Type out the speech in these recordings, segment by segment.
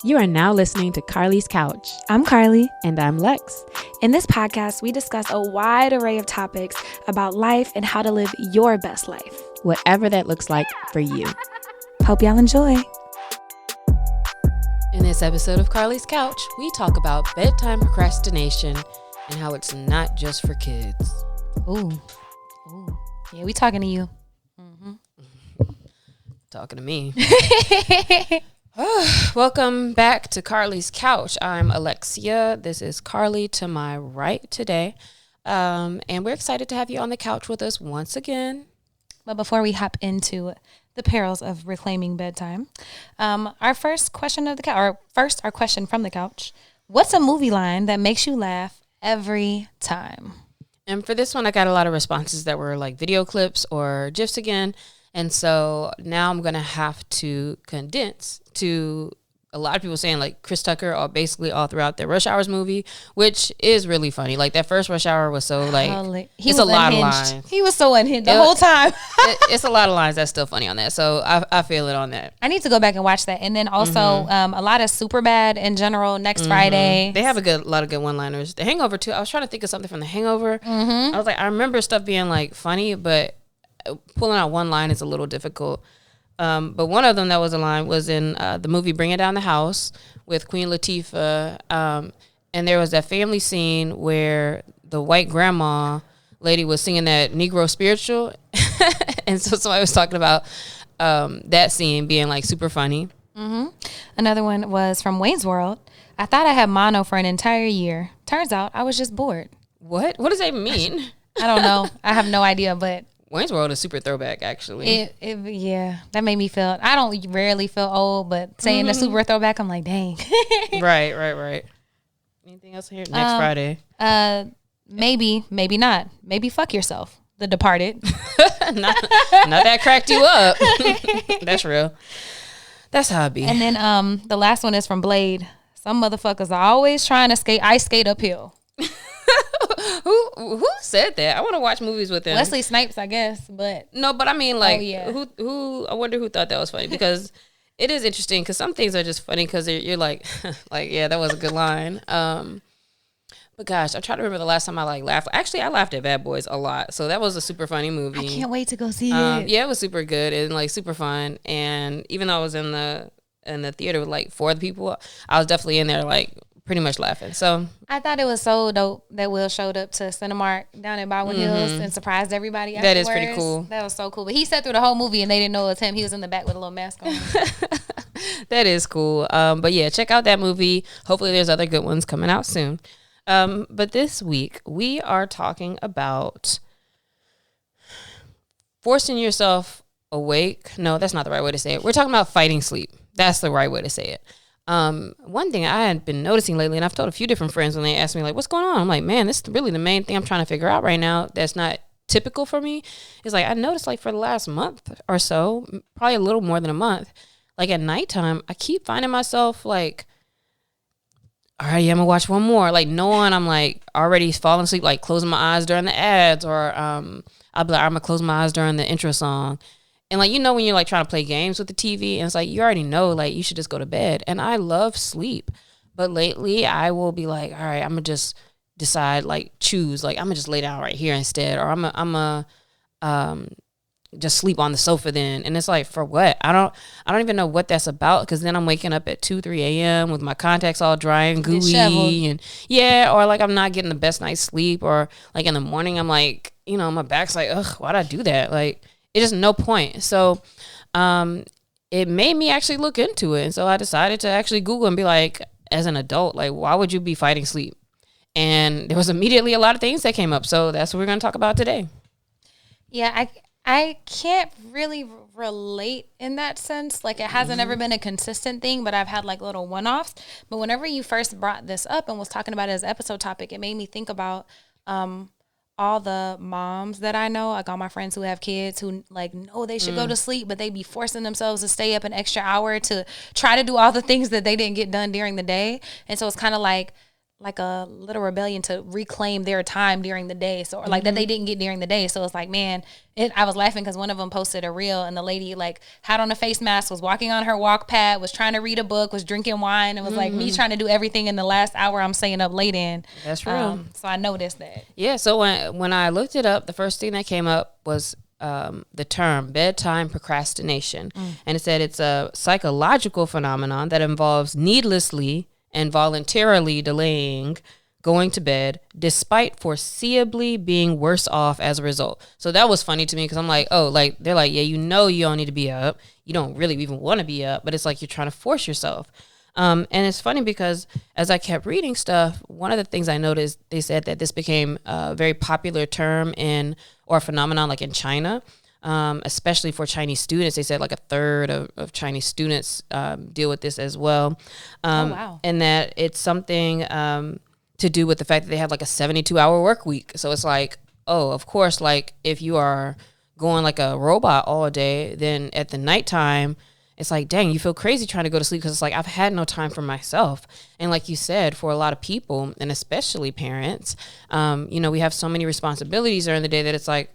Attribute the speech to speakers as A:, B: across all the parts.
A: You are now listening to Carlie's Couch.
B: I'm Carlie.
A: And I'm Lex.
B: In this podcast, we discuss a wide array of topics about life and how to live your best life.
A: Whatever that looks like for you.
B: Hope y'all enjoy.
A: In this episode of Carlie's Couch, we talk about bedtime procrastination and how it's not just for kids.
B: Ooh. Yeah, we talking to you.
A: Talking to me. Welcome back to Carlie's Couch. I'm Alexia. This is Carlie to my right today. And we're excited to have you on the couch with us once again.
B: But before we hop into the perils of reclaiming bedtime, our first question of the couch, our question from the couch: what's a movie line that makes you laugh every time?
A: And for this one, I got a lot of responses that were like video clips or GIFs again. And so now I'm going to have to condense to a lot of people saying like Chris Tucker or basically all throughout the Rush Hours movie, which is really funny. Like that first Rush Hour was so like, it's a lot of lines.
B: He was so unhinged the whole time.
A: It's a lot of lines that's still funny on that. So I feel it on that.
B: I need to go back and watch that. And then also a lot of Superbad in general next Friday.
A: They have a lot of good one-liners. The Hangover too. I was trying to think of something from The Hangover. I was like, I remember stuff being like funny, but pulling out one line is a little difficult. But one of them that was a line was in the movie Bring It Down the House with Queen Latifah. And there was that family scene where the white grandma lady was singing that Negro spiritual. And so somebody was talking about that scene being like super funny.
B: Another one was from Wayne's World. I thought I had mono for an entire year. Turns out I was just bored.
A: What does that mean?
B: I don't know. I have no idea, but
A: Wayne's World is super throwback, actually.
B: Yeah, that made me feel. I don't rarely feel old, but saying the super throwback, I'm like, dang.
A: Right. Anything else here next Friday?
B: Maybe not. Maybe fuck yourself. The Departed.
A: not that cracked you up. That's real. That's how it be.
B: And then the last one is from Blade. Some motherfuckers are always trying to ice skate uphill.
A: Who said that? I want to watch movies with him.
B: Wesley Snipes, I guess, but
A: no, but I mean, like, who? I wonder who thought that was funny, because it is interesting. Because some things are just funny because you're like, yeah, that was a good line. But gosh, I'm trying to remember the last time I like laughed. Actually, I laughed at Bad Boys a lot, so that was a super funny movie.
B: I can't wait to go see it.
A: Yeah, it was super good and like super fun. And even though I was in the theater with like 4 other people, I was definitely in there like pretty much laughing. So
B: I thought it was so dope that Will showed up to Cinemark down in Baldwin Hills and surprised everybody afterwards.
A: That is pretty cool.
B: That was so cool. But he sat through the whole movie and they didn't know it was him. He was in the back with a little mask on.
A: That is cool. But yeah, check out that movie. Hopefully there's other good ones coming out soon. But this week we are talking about forcing yourself awake. No, that's not the right way to say it. We're talking about fighting sleep. That's the right way to say it. One thing I had been noticing lately, and I've told a few different friends when they ask me like, what's going on? I'm like, man, this is really the main thing I'm trying to figure out right now that's not typical for me. Is like, I noticed like for the last month or so, probably a little more than a month, like at nighttime, I keep finding myself like, all right, yeah, I'm gonna watch one more. Like knowing I'm like already falling asleep, like closing my eyes during the ads, or I'll be like, I'm gonna close my eyes during the intro song. And like, you know, when you're like trying to play games with the TV and it's like, you already know, like you should just go to bed. And I love sleep. But lately I will be like, all right, I'm going to just decide, like choose, like I'm going to just lay down right here instead. Or I'm going to just sleep on the sofa then. And it's like, for what? I don't even know what that's about. Because then I'm waking up at 2, 3 a.m. with my contacts all dry and gooey. And yeah, or like I'm not getting the best night's sleep. Or like in the morning, I'm like, you know, my back's like, ugh, why'd I do that? Like, it's just no point. So it made me actually look into it. And so I decided to actually Google and be like, as an adult, like, why would you be fighting sleep? And there was immediately a lot of things that came up. So that's what we're going to talk about today.
B: Yeah, I can't really relate in that sense. Like, it hasn't ever been a consistent thing, but I've had like little one-offs. But whenever you first brought this up and was talking about it as an episode topic, it made me think about all the moms that I know, like all my friends who have kids who like know they should go to sleep, but they be forcing themselves to stay up an extra hour to try to do all the things that they didn't get done during the day. And so it's kind of like like a little rebellion to reclaim their time during the day. So, or like that they didn't get during the day. So it's like, man, I was laughing because one of them posted a reel and the lady like had on a face mask, was walking on her walk pad, was trying to read a book, was drinking wine. It was like me trying to do everything in the last hour I'm staying up late in.
A: That's real.
B: So I noticed that.
A: Yeah. So when I looked it up, the first thing that came up was the term bedtime procrastination. And it said it's a psychological phenomenon that involves needlessly and voluntarily delaying going to bed despite foreseeably being worse off as a result. So that was funny to me because I'm like, oh, like they're like, yeah, you don't need to be up. You don't really even want to be up, but it's like you're trying to force yourself. And it's funny because as I kept reading stuff, one of the things I noticed, they said that this became a very popular term or phenomenon like in China. Especially for Chinese students. They said like a third of Chinese students deal with this as well.
B: Wow.
A: And that it's something to do with the fact that they have like a 72-hour work week. So it's like, oh, of course, like if you are going like a robot all day, then at the nighttime, it's like, dang, you feel crazy trying to go to sleep because it's like I've had no time for myself. And like you said, for a lot of people, and especially parents, we have so many responsibilities during the day that it's like,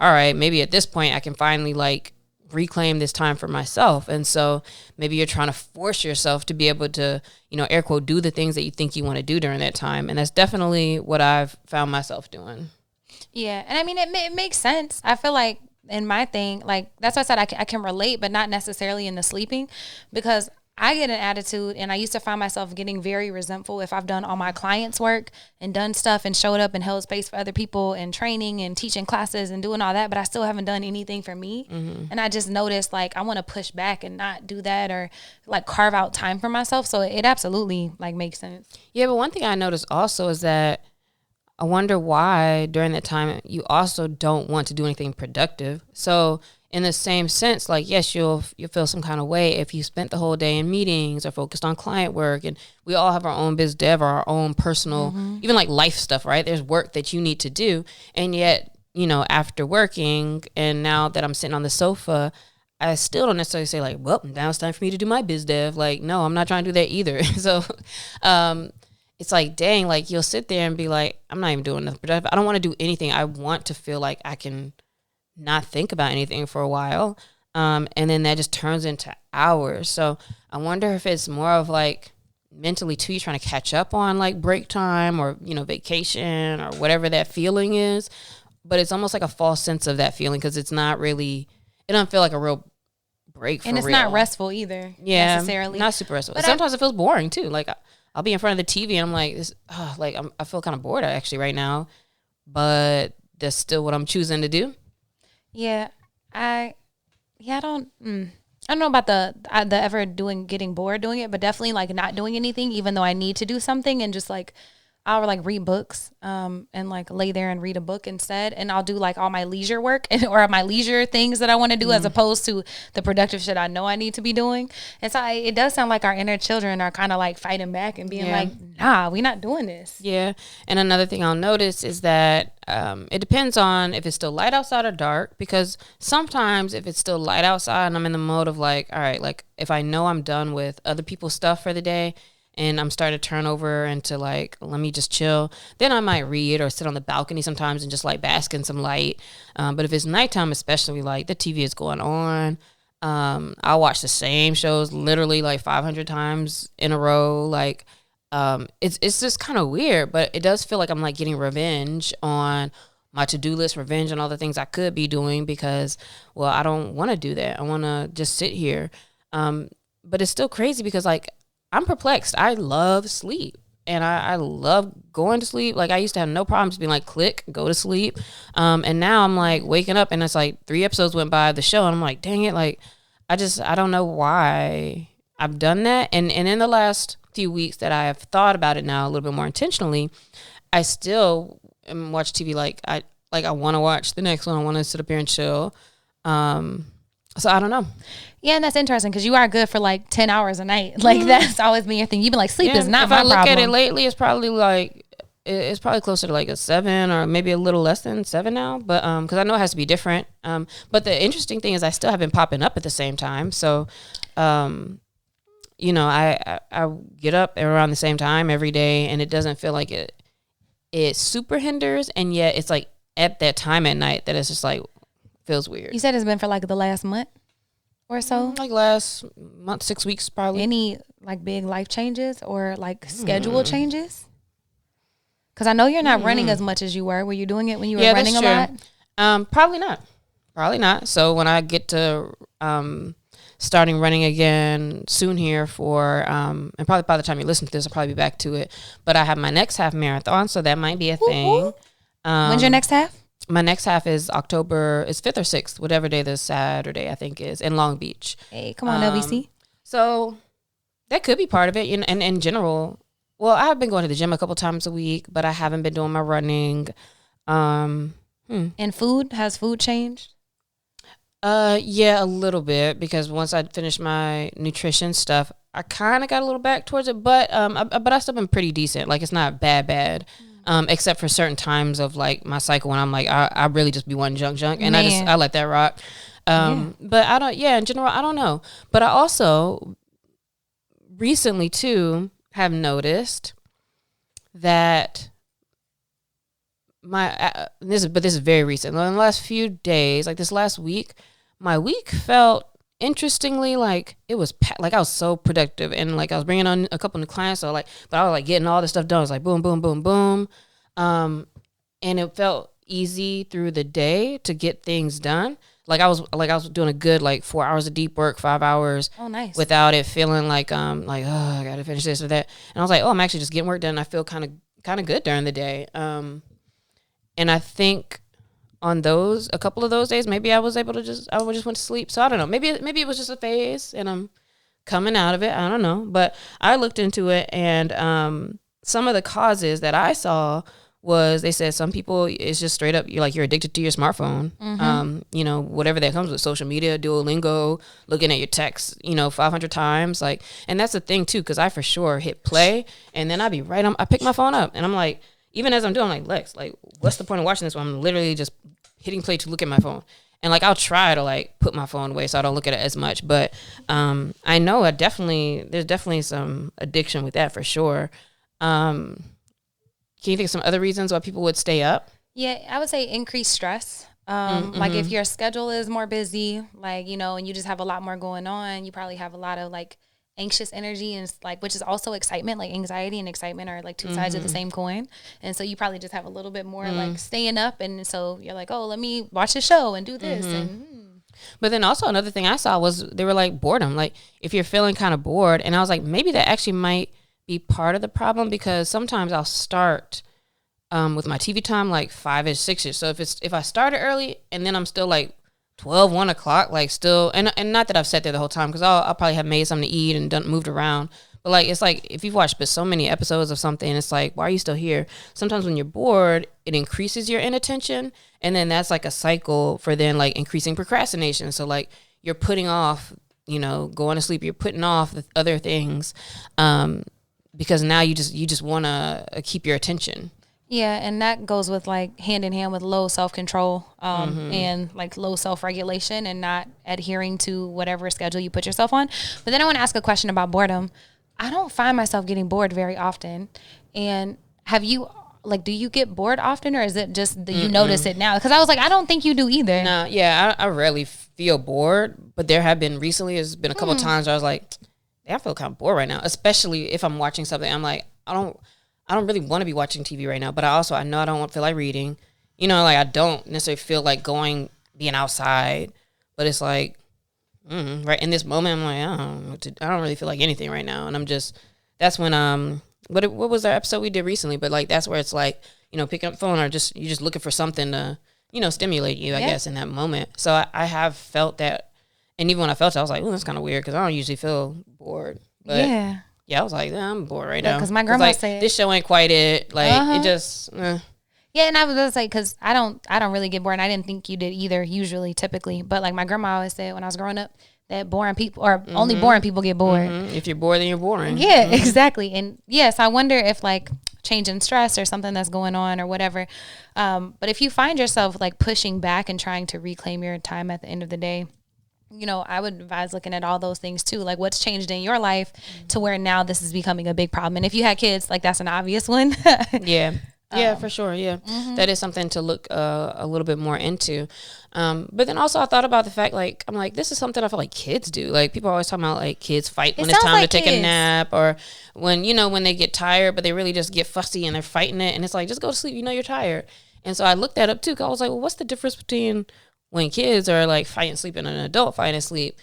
A: all right, maybe at this point I can finally like reclaim this time for myself. And so maybe you're trying to force yourself to be able to, air quote, do the things that you think you want to do during that time. And that's definitely what I've found myself doing.
B: Yeah. And I mean, it makes sense. I feel like in my thing, like that's why I said I can relate, but not necessarily in the sleeping, because I get an attitude, and I used to find myself getting very resentful if I've done all my clients' work and done stuff and showed up and held space for other people and training and teaching classes and doing all that, but I still haven't done anything for me. And I just noticed like I want to push back and not do that or like carve out time for myself. So it absolutely like makes sense.
A: Yeah, but one thing I noticed also is that I wonder why during that time you also don't want to do anything productive. So in the same sense, like, yes, you'll feel some kind of way if you spent the whole day in meetings or focused on client work. And we all have our own biz dev or our own personal, even like life stuff, right? There's work that you need to do. And yet, after working and now that I'm sitting on the sofa, I still don't necessarily say like, well, now it's time for me to do my biz dev. Like, no, I'm not trying to do that either. So it's like, dang, like you'll sit there and be like, I'm not even doing nothing productive. I don't want to do anything. I want to feel like I can not think about anything for a while. And then that just turns into hours. So I wonder if it's more of like mentally too, you're trying to catch up on like break time or, vacation or whatever that feeling is. But it's almost like a false sense of that feeling because it's not really, it don't feel like a real break for real.
B: And it's not restful either, necessarily.
A: Not super restful. But sometimes it feels boring too. Like I'll be in front of the TV and I'm like, I feel kind of bored actually right now. But that's still what I'm choosing to do.
B: Yeah, I don't know about the ever getting bored doing it, but definitely like not doing anything, even though I need to do something, and just like I'll like read books and like lay there and read a book instead, and I'll do like all my leisure work or my leisure things that I want to do as opposed to the productive shit I know I need to be doing. And so it does sound like our inner children are kind of like fighting back and being like, nah, we're not doing this.
A: Yeah. And another thing I'll notice is that it depends on if it's still light outside or dark, because sometimes if it's still light outside and I'm in the mode of like, all right, like if I know I'm done with other people's stuff for the day and I'm starting to turn over into like, let me just chill, then I might read or sit on the balcony sometimes and just like bask in some light. But if it's nighttime, especially, like the TV is going on, I'll watch the same shows literally like 500 times in a row. Like, it's just kind of weird, but it does feel like I'm like getting revenge on my to-do list, revenge on all the things I could be doing because, well, I don't want to do that. I want to just sit here. But it's still crazy because like I'm perplexed. I love sleep and I love going to sleep. Like I used to have no problems being like, click, go to sleep. And now I'm like waking up and it's like 3 episodes went by of the show and I'm like, dang it. Like I don't know why I've done that. And in the last few weeks that I have thought about it now a little bit more intentionally, I still watch TV like I want to watch the next one. I want to sit up here and chill. So I don't know.
B: Yeah, and that's interesting because you are good for like 10 hours a night. Like that's always been your thing. You've been like, sleep is not my problem. If I look at it
A: lately, it's probably like it's probably closer to like a 7 or maybe a little less than 7 now. But because I know it has to be different. But the interesting thing is I still have been popping up at the same time. So you know, I get up around the same time every day, and it doesn't feel like it super hinders, and yet it's like at that time at night that it's just like feels weird.
B: You said it's been for like the last month or so?
A: Like last month, 6 weeks probably.
B: Any like big life changes or like schedule changes? Because I know you're not running as much as you were. Were you doing it when you were running a lot?
A: Probably not. Probably not. So when I get to starting running again soon here for, and probably by the time you listen to this, I'll probably be back to it. But I have my next half marathon, so that might be a thing.
B: When's your next half?
A: My next half is October, it's 5th or 6th, whatever day this Saturday I think is, in Long Beach.
B: Hey, come on, LBC.
A: So that could be part of it. And in general, well, I've been going to the gym a couple times a week, but I haven't been doing my running.
B: And food? Has food changed?
A: Yeah, a little bit, because once I finished my nutrition stuff, I kind of got a little back towards it, but I still been pretty decent. Like, it's not bad. Except for certain times of like my cycle when I'm like, I really just be wanting junk. And I let that rock. But in general, I don't know. But I also recently too have noticed that this is very recent. In the last few days, like this last week, my week felt interestingly like it was like I was so productive, and like I was bringing on a couple new clients. So like, but I was like getting all this stuff done. It was like boom, boom, boom, boom, and it felt easy through the day to get things done. Like I was doing a good like 4 hours of deep work, 5 hours.
B: Oh, nice. Without
A: it feeling like oh, I gotta finish this or that. And I was like, oh, I'm actually just getting work done. I feel kind of good during the day. And I think on a couple of those days, maybe I was able to just went to sleep. So I don't know. Maybe it was just a phase, and I'm coming out of it. I don't know. But I looked into it, and some of the causes that I saw was, they said some people, it's just straight up you're addicted to your smartphone. You know, whatever that comes with, social media, Duolingo, looking at your texts, 500 times. Like, and that's the thing too, because I for sure hit play, and then I pick my phone up, and I'm like, even as I'm doing, like, Lex, like, what's the point of watching this when I'm literally just hitting play to look at my phone? And like, I'll try to like put my phone away so I don't look at it as much. But I know there's definitely some addiction with that for sure. Can you think of some other reasons why people would stay up?
B: Yeah, I would say increased stress. Like if your schedule is more busy, like, and you just have a lot more going on, you probably have a lot of like anxious energy, and like, which is also excitement. Like anxiety and excitement are like two sides of the same coin. And so you probably just have a little bit more like staying up, and so you're like, oh, let me watch the show and do this.
A: But then also another thing I saw was they were like boredom. Like if you're feeling kind of bored, and I was like, maybe that actually might be part of the problem, because sometimes I'll start with my TV time like 5-ish, 6-ish. So if I started early and then I'm still like 12, 1 o'clock, like still, and not that I've sat there the whole time, because I'll probably have made something to eat and moved around. But like, it's like if you've watched so many episodes of something, it's like, why are you still here? Sometimes when you're bored, it increases your inattention, and then that's like a cycle for then like increasing procrastination. So like you're putting off, going to sleep, you're putting off the other things, because now you just want to keep your attention.
B: Yeah, and that goes with like hand in hand with low self-control and like low self-regulation, and not adhering to whatever schedule you put yourself on. But then I want to ask a question about boredom. I don't find myself getting bored very often. And have you, like, do you get bored often, or is it just that you notice it now? Because I was like, I don't think you do either.
A: No, yeah, I rarely feel bored, but there have been recently, there's been a couple of times where I was like, I feel kind of bored right now, especially if I'm watching something. I'm like, I don't really want to be watching TV right now, but I know I don't feel like reading. Like I don't necessarily feel like being outside, but it's like, right in this moment, I'm like, I don't really feel like anything right now. And that's when, what was our episode we did recently? But like, that's where it's like, picking up the phone, or you're just looking for something to, stimulate you, I guess, in that moment. So I have felt that. And even when I felt it, I was like, oh, that's kind of weird, because I don't usually feel bored. But yeah, I was like, I'm bored right now.
B: Because my grandma said,
A: this show ain't quite it. Like, it just,
B: Yeah, and I was just like, because I don't really get bored, and I didn't think you did either, usually, typically. But like my grandma always said when I was growing up, that boring people, or only boring people get bored.
A: If you're bored, then you're boring.
B: Yeah, exactly. And yes, I wonder if like change in stress or something that's going on or whatever. But if you find yourself like pushing back and trying to reclaim your time at the end of the day, I would advise looking at all those things too. Like what's changed in your life to where now this is becoming a big problem. And if you had kids, like that's an obvious one.
A: Yeah. Yeah, for sure. Yeah. That is something to look a little bit more into. But then also I thought about the fact, like, I'm like, this is something I feel like kids do. Like people always talking about like kids fight when it's time to take a nap, or when, when they get tired, but they really just get fussy and they're fighting it. And it's like, just go to sleep. You're tired. And so I looked that up too. 'Cause I was like, well, what's the difference between when kids are like fighting sleep and an adult fighting sleep?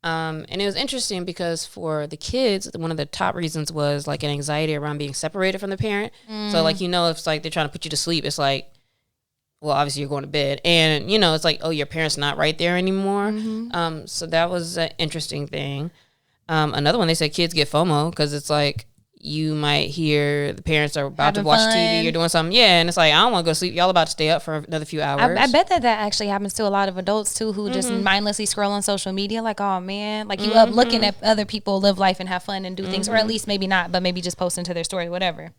A: And it was interesting because for the kids, one of the top reasons was like an anxiety around being separated from the parent. So like, if it's like they're trying to put you to sleep, it's like, well, obviously you're going to bed, and it's like, oh, your parent's not right there anymore. So that was an interesting thing. Another one, they said kids get FOMO because it's like, you might hear the parents are about to watch TV or doing something. Yeah. And it's like, I don't want to go to sleep. Y'all about to stay up for another few hours.
B: I bet that actually happens to a lot of adults too, who just mindlessly scroll on social media. Like, oh man, like you up looking at other people live life and have fun and do things, or at least maybe not, but maybe just post into their story, whatever.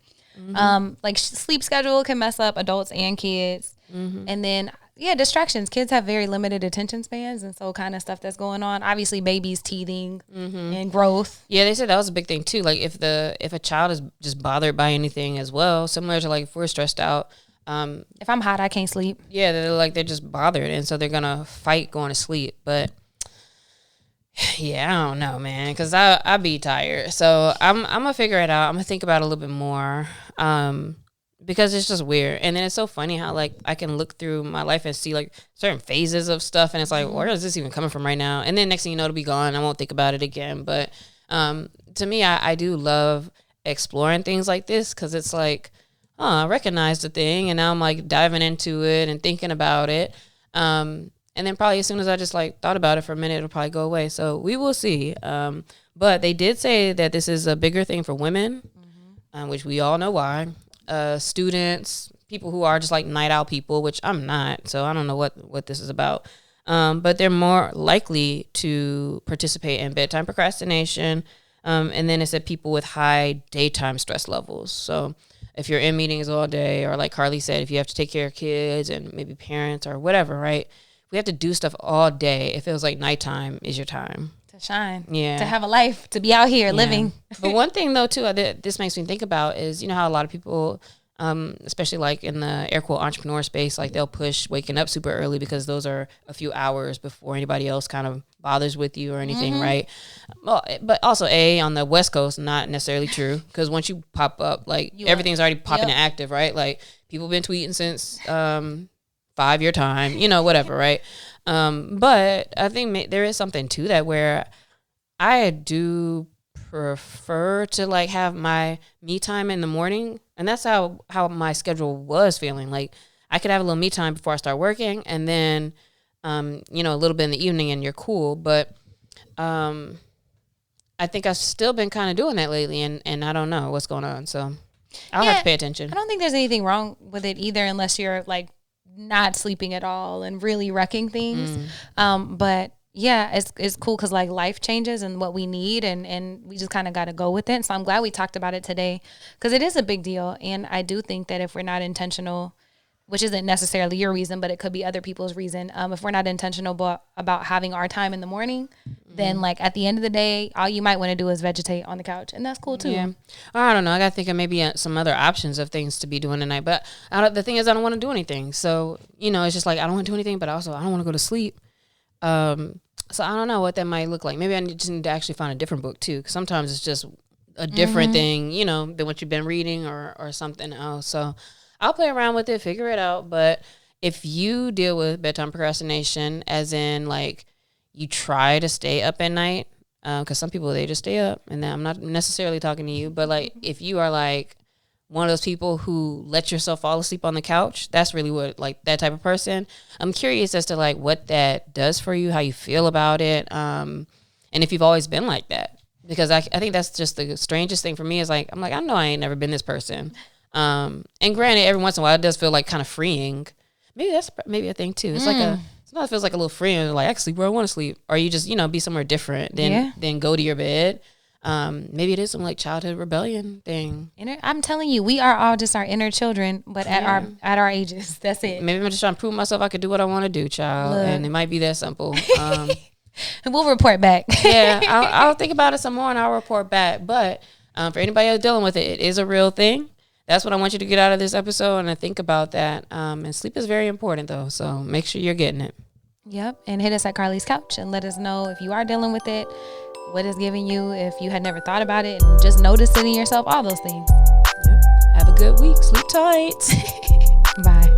B: Like sleep schedule can mess up adults and kids. And then, distractions. Kids have very limited attention spans, and so kind of stuff that's going on. Obviously, babies teething and growth.
A: Yeah, they said that was a big thing too. Like if a child is just bothered by anything as well, similar to like if we're stressed out.
B: If I'm hot, I can't sleep.
A: Yeah, they're just bothered, and so they're gonna fight going to sleep. But yeah, I don't know, man, because I be tired. So I'm gonna figure it out. I'm gonna think about it a little bit more. Because it's just weird. And then it's so funny how like I can look through my life and see like certain phases of stuff, and it's like, where is this even coming from right now? And then next thing you know, it'll be gone. I won't think about it again. But to me, I do love exploring things like this, because it's like, I recognize the thing, and now I'm like diving into it and thinking about it. And then probably as soon as I just like thought about it for a minute, it'll probably go away. So we will see. But they did say that this is a bigger thing for women, which we all know why. Students, people who are just like night owl people, which I'm not, so I don't know what this is about. But they're more likely to participate in bedtime procrastination. And then it said people with high daytime stress levels. So if you're in meetings all day, or like Carlie said, if you have to take care of kids and maybe parents or whatever, right? We have to do stuff all day. It feels like nighttime is your time
B: to shine.
A: Yeah.
B: To have a life, to be out here living.
A: But one thing though too, this makes me think about is, how a lot of people, especially like in the air quote entrepreneur space, like they'll push waking up super early because those are a few hours before anybody else kind of bothers with you or anything, right? Well, but also on the West Coast, not necessarily true, because once you pop up, like everything's already popping and active, right? Like people been tweeting since 5-year time, whatever, right? But I think there is something to that where I do prefer to like have my me time in the morning, and that's how my schedule was feeling. Like I could have a little me time before I start working, and then a little bit in the evening, and you're cool. But I think I've still been kind of doing that lately, and I don't know what's going on, so I'll have to pay attention.
B: I don't think there's anything wrong with it either, unless you're like not sleeping at all and really wrecking things. But yeah, it's cool because like life changes and what we need, and we just kind of got to go with it. So I'm glad we talked about it today, because it is a big deal. And I do think that if we're not intentional, which isn't necessarily your reason, but it could be other people's reason. If we're not intentional about having our time in the morning, then like at the end of the day, all you might want to do is vegetate on the couch, and that's cool too. Yeah,
A: I don't know. I got to think of maybe some other options of things to be doing tonight. But the thing is, I don't want to do anything. So it's just like I don't want to do anything, but also I don't want to go to sleep. So I don't know what that might look like. Maybe I just need to actually find a different book too, because sometimes it's just a different thing, than what you've been reading or something else. So I'll play around with it, figure it out. But if you deal with bedtime procrastination, as in like you try to stay up at night, because some people, they just stay up, and then I'm not necessarily talking to you, but like if you are like one of those people who let yourself fall asleep on the couch, that's really what, like that type of person. I'm curious as to like what that does for you, how you feel about it, and if you've always been like that. Because I think that's just the strangest thing for me is like, I'm like, I know I ain't never been this person. And granted, every once in a while it does feel like kind of freeing. Maybe that's a thing too. It's like sometimes it feels like a little freeing, like I can sleep where I want to sleep, or you just be somewhere different than go to your bed. Maybe it is some like childhood rebellion thing.
B: I'm telling you, we are all just our inner children, but at our ages, that's it.
A: Maybe I'm just trying to prove myself I could do what I want to do, child. Look. And it might be that simple.
B: And we'll report back.
A: Yeah, I'll think about it some more and I'll report back. But for anybody else dealing with it, it is a real thing. That's what I want you to get out of this episode, and I think about that. And sleep is very important, though, so make sure you're getting it.
B: Yep, and hit us at Carlie's Couch and let us know if you are dealing with it, what it's giving you, if you had never thought about it, and just notice it in yourself, all those things.
A: Yep. Have a good week. Sleep tight.
B: Bye.